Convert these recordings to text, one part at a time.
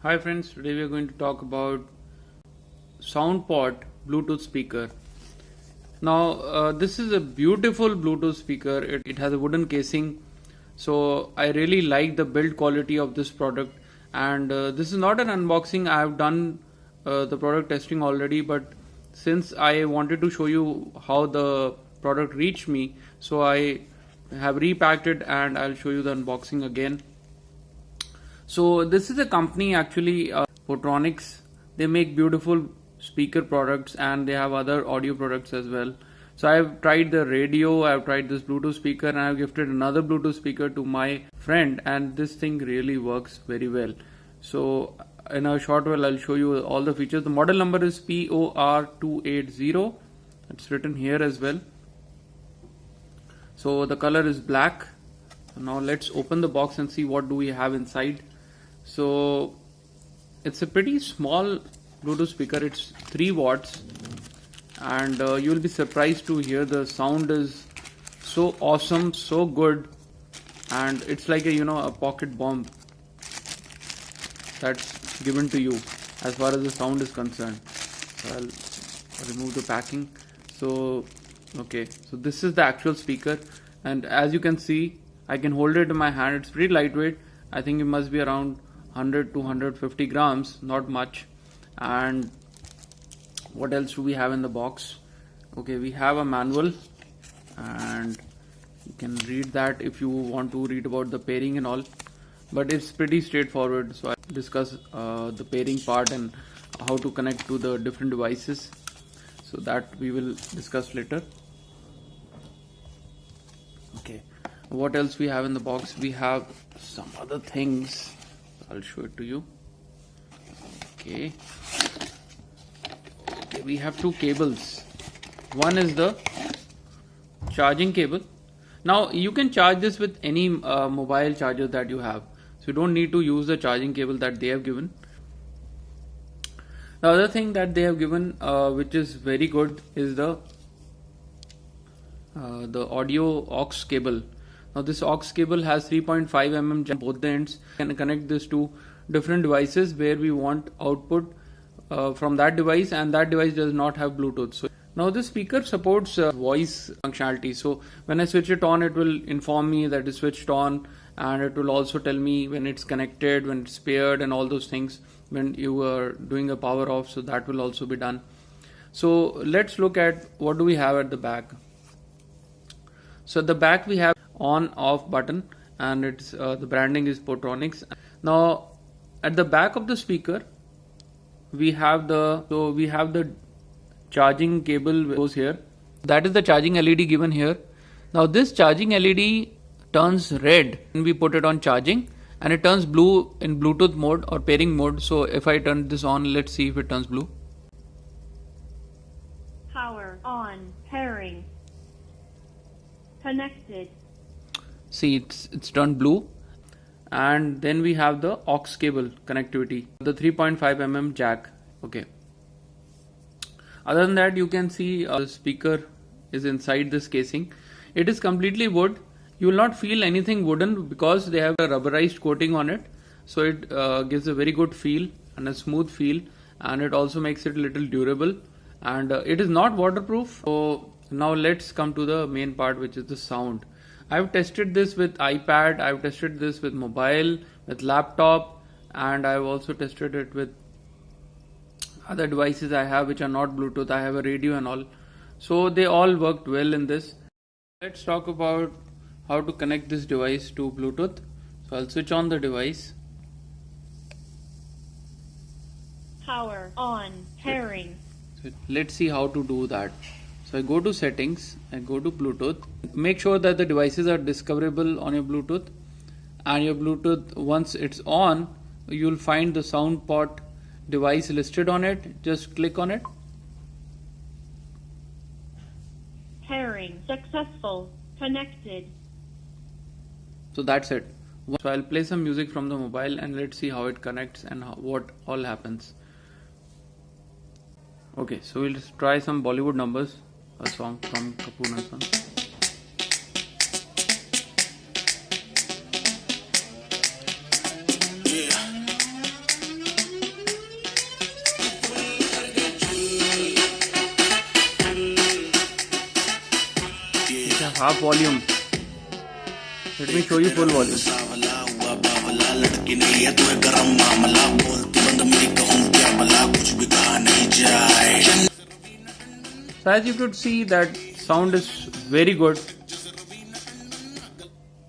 Hi friends, today we are going to talk about Soundpot Bluetooth speaker. Now this is a beautiful Bluetooth speaker. It has a wooden casing, so I really like the build quality of this product. And this is not an unboxing. I have done the product testing already, but since I wanted to show you how the product reached me, so I have repacked it and I'll show you the unboxing again. So this is a company actually, Portronics. They make beautiful speaker products and they have other audio products as well. So I've tried the radio, I've tried this Bluetooth speaker, and I've gifted another Bluetooth speaker to my friend, and this thing really works very well. So in a short while I'll show you all the features. The model number is POR280. It's written here as well. So the color is black. Now let's open the box and see what do we have inside. So it's a pretty small Bluetooth speaker. It's 3 watts, and you'll be surprised to hear the sound is so awesome, so good, and it's like a pocket bomb that's given to you as far as the sound is concerned. So I'll remove the packing. So this is the actual speaker, and as you can see, I can hold it in my hand. It's pretty lightweight. I think it must be around 100 to 150 grams, not much. And what else do we have in the box? Okay, we have a manual, and you can read that if you want to read about the pairing and all, but it's pretty straightforward. So I'll discuss the pairing part and how to connect to the different devices, so that we will discuss later. Okay, what else we have in the box? We have some other things. I'll show it to you. Okay, we have 2 cables. One is the charging cable. Now you can charge this with any mobile charger that you have, so you don't need to use the charging cable that they have given. The other thing that they have given, which is very good, is the audio aux cable. Now this aux cable has 3.5 mm jack on both the ends. We can connect this to different devices where we want output from that device, and that device does not have Bluetooth. So now this speaker supports voice functionality. So when I switch it on, it will inform me that it's switched on, and it will also tell me when it's connected, when it's paired, and all those things when you are doing a power off. So that will also be done. So let's look at what do we have at the back. So at the back we have on off button, and it's the branding is Portronics. Now at the back of the speaker we have the charging cable goes here. That is the charging LED given here. Now this charging LED turns red when we put it on charging, and it turns blue in Bluetooth mode or pairing mode. So if I turn this on, let's see if it turns blue. Power on, pairing, connected. See, it's turned blue. And then we have the aux cable connectivity, the 3.5 mm jack. Okay, other than that, you can see the speaker is inside this casing. It is completely wood. You will not feel anything wooden because they have a rubberized coating on it, so it gives a very good feel and a smooth feel, and it also makes it a little durable, and it is not waterproof. So now let's come to the main part, which is the sound. I've tested this with iPad, I've tested this with mobile, with laptop, and I've also tested it with other devices I have which are not Bluetooth. I have a radio and all. So they all worked well in this. Let's talk about how to connect this device to Bluetooth. So I'll switch on the device. Power on, pairing. So let's see how to do that. So I go to settings, I go to Bluetooth. Make sure that the devices are discoverable on your Bluetooth, and your Bluetooth, once it's on, you'll find the Soundpot device listed on it. Just click on it. Pairing successful, connected. So that's it. So I'll play some music from the mobile and let's see how it connects and what all happens. Okay, so we'll just try some Bollywood numbers. A song from Kapoor and Son. half volume. Let me show you full volume. So as you could see, that sound is very good.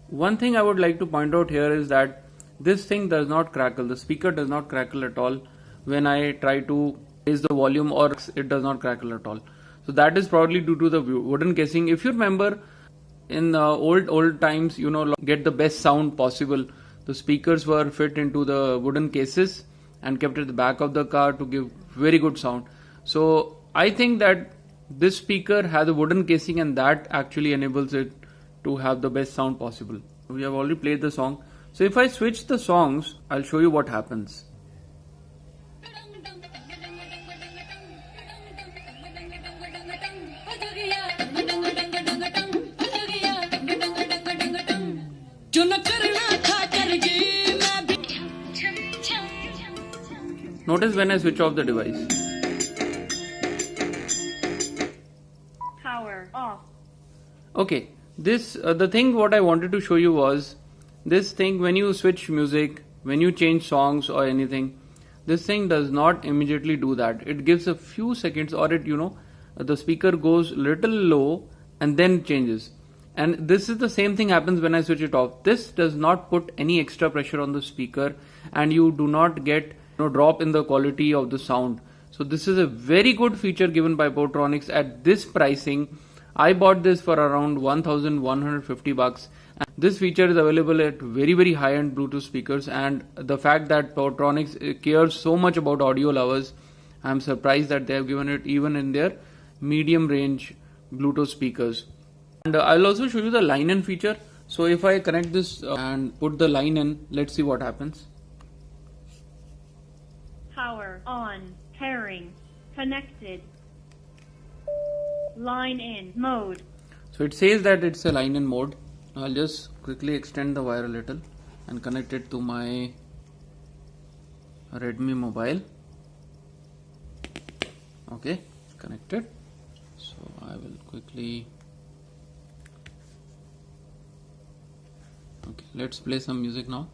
One thing I would like to point out here is that this thing does not crackle. The speaker does not crackle at all when I try to raise the volume, or it does not crackle at all. So that is probably due to the wooden casing. If you remember, in old times, get the best sound possible, the speakers were fit into the wooden cases and kept at the back of the car to give very good sound. So I think that this speaker has a wooden casing, and that actually enables it to have the best sound possible. We have already played the song. So if I switch the songs, I'll show you what happens. Notice when I switch off the device. Power off. Okay, this the thing what I wanted to show you was this thing. When you switch music, when you change songs or anything, this thing does not immediately do that. It gives a few seconds, or the speaker goes little low and then changes. And this is the same thing happens when I switch it off. This does not put any extra pressure on the speaker, and you do not get drop in the quality of the sound. So this is a very good feature given by Portronics at this pricing. I bought this for around $1,150. And this feature is available at very, very high-end Bluetooth speakers, and the fact that Portronics cares so much about audio lovers, I'm surprised that they have given it even in their medium range Bluetooth speakers. And I'll also show you the line-in feature. So if I connect this and put the line in, let's see what happens. Power on. Pairing. Connected. Line in mode. So it says that it's a line in mode. I'll just quickly extend the wire a little and connect it to my Redmi mobile. Okay, connected. So I will quickly. Okay, let's play some music now.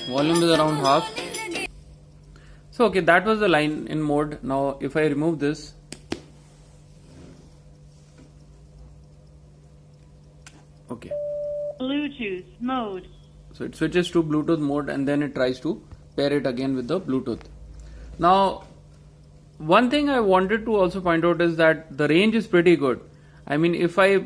Volume is around half. So okay, that was the line in mode. Now if I remove this, okay, Bluetooth mode. so it switches to Bluetooth mode, and then it tries to pair it again with the Bluetooth. Now one thing I wanted to also point out is that the range is pretty good. I mean, if I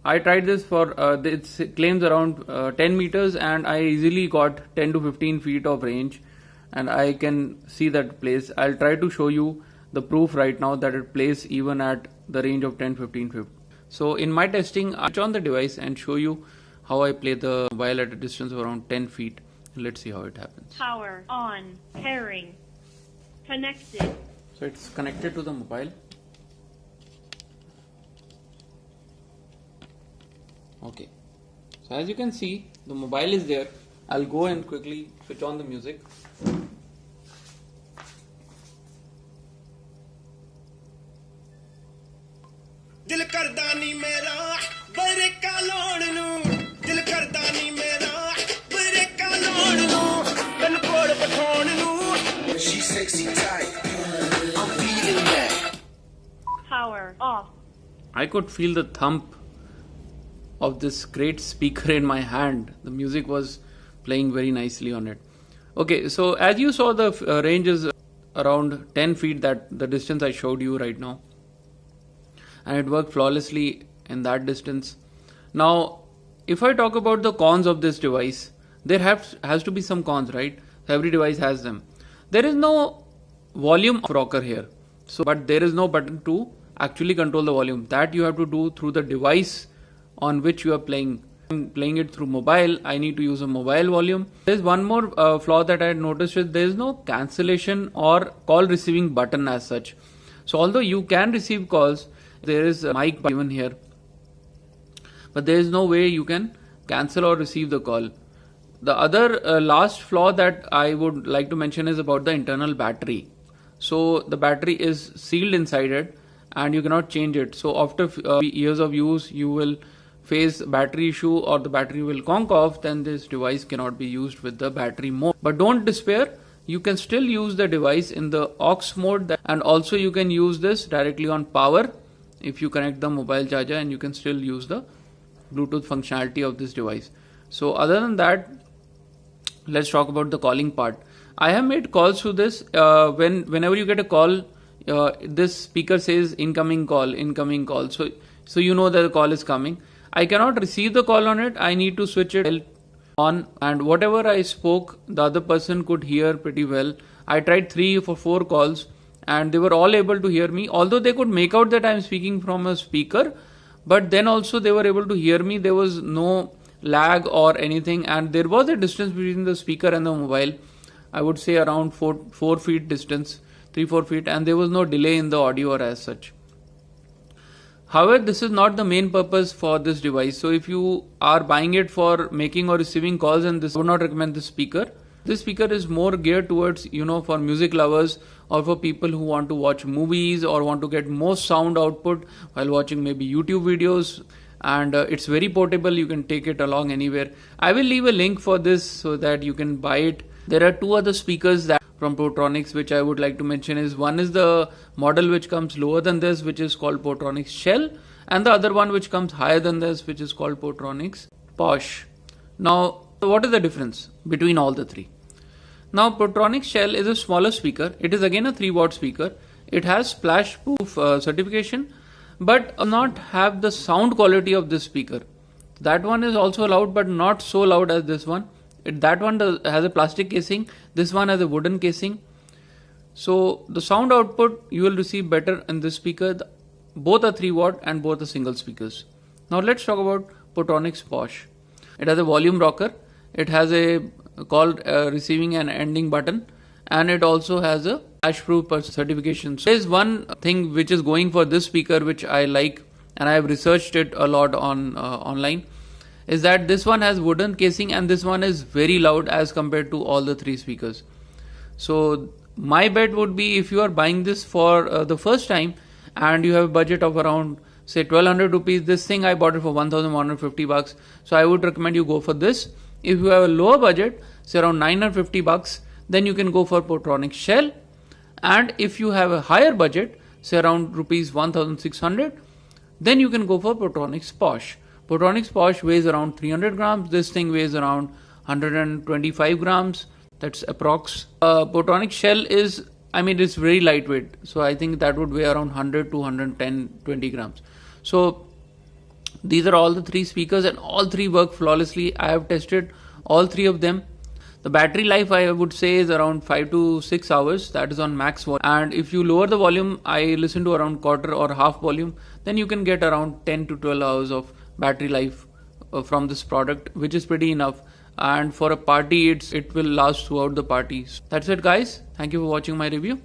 tried this for it claims around 10 meters, and I easily got 10 to 15 feet of range, and I can see that plays. I'll try to show you the proof right now that it plays even at the range of 10-15 feet. So in my testing, I'll switch on the device and show you how I play the mobile at a distance of around 10 feet. Let's see how it happens. Power on. Pairing. Connected. So it's connected to the mobile. Okay, so as you can see, the mobile is there. I'll go and quickly switch on the music. दिल करदा नी मेरा बरेका लाउण नू दिल करदा नी मेरा बरेका लाउण नू तन कोल पठाउण नू she sexy tight I'm feeling that. Power off. I could feel the thump of this great speaker in my hand. The music was playing very nicely on it. Okay, so as you saw, the range is around 10 feet, that the distance I showed you right now, and it worked flawlessly in that distance. Now if I talk about the cons of this device, there has to be some cons, right? Every device has them. There is no volume rocker here, so but there is no button to actually control the volume. That you have to do through the device on which you are playing. I'm playing it through mobile. I need to use a mobile volume. There's one more flaw that I noticed is there is no cancellation or call receiving button as such. So although you can receive calls, there is a mic given here, but there is no way you can cancel or receive the call. The other last flaw that I would like to mention is about the internal battery. So the battery is sealed inside it and you cannot change it. So after years of use, you will face battery issue or the battery will conk off, then this device cannot be used with the battery mode. But don't despair, you can still use the device in the aux mode, and also you can use this directly on power if you connect the mobile charger, and you can still use the Bluetooth functionality of this device. So other than that, let's talk about the calling part. I have made calls to this. Whenever you get a call, this speaker says incoming call. So you know that the call is coming. I cannot receive the call on it. I need to switch it on, and whatever I spoke, the other person could hear pretty well. I tried 3 or 4 calls and they were all able to hear me, although they could make out that I'm speaking from a speaker, but then also they were able to hear me. There was no lag or anything, and there was a distance between the speaker and the mobile. I would say around 4 feet distance, 3-4 feet, and there was no delay in the audio or as such. However, this is not the main purpose for this device. So if you are buying it for making or receiving calls, and this, I would not recommend this speaker. This speaker is more geared towards, for music lovers or for people who want to watch movies or want to get more sound output while watching maybe YouTube videos. And it's very portable. You can take it along anywhere. I will leave a link for this so that you can buy it. There are 2 other speakers that from Portronics which I would like to mention. Is one is the model which comes lower than this, which is called Portronics Shell, and the other one which comes higher than this, which is called Portronics Posh. Now, what is the difference between all the 3? Now, Portronics Shell is a smaller speaker. It is again a 3-watt speaker. It has splash proof certification, but not have the sound quality of this speaker. That one is also loud, but not so loud as this one. That one has a plastic casing. This one has a wooden casing. So the sound output you will receive better in this speaker. Both are 3-watt and both are single speakers. Now let's talk about Portronics Posh. It has a volume rocker. It has a called receiving and ending button, and it also has a splash-proof certification. So there is one thing which is going for this speaker which I like, and I have researched it a lot on online, is that this one has wooden casing and this one is very loud as compared to all the 3 speakers. So my bet would be, if you are buying this for the first time and you have a budget of around say 1200 rupees, this thing I bought it for 1150 bucks. So I would recommend you go for this. If you have a lower budget, say around 950 bucks, then you can go for Portronics Shell. And if you have a higher budget, say around rupees 1600, then you can go for Portronics Posh. Portronics Posh weighs around 300 grams. This thing weighs around 125 grams. That's approx. Portronics Shell is, it's very lightweight. So I think that would weigh around 100 to 110, 20 grams. So these are all the 3 speakers and all 3 work flawlessly. I have tested all 3 of them. The battery life I would say is around 5 to 6 hours. That is on max volume. And if you lower the volume, I listen to around quarter or half volume, then you can get around 10 to 12 hours of battery life from this product, which is pretty enough. And for a party, it will last throughout the party. That's it, guys. Thank you for watching my review.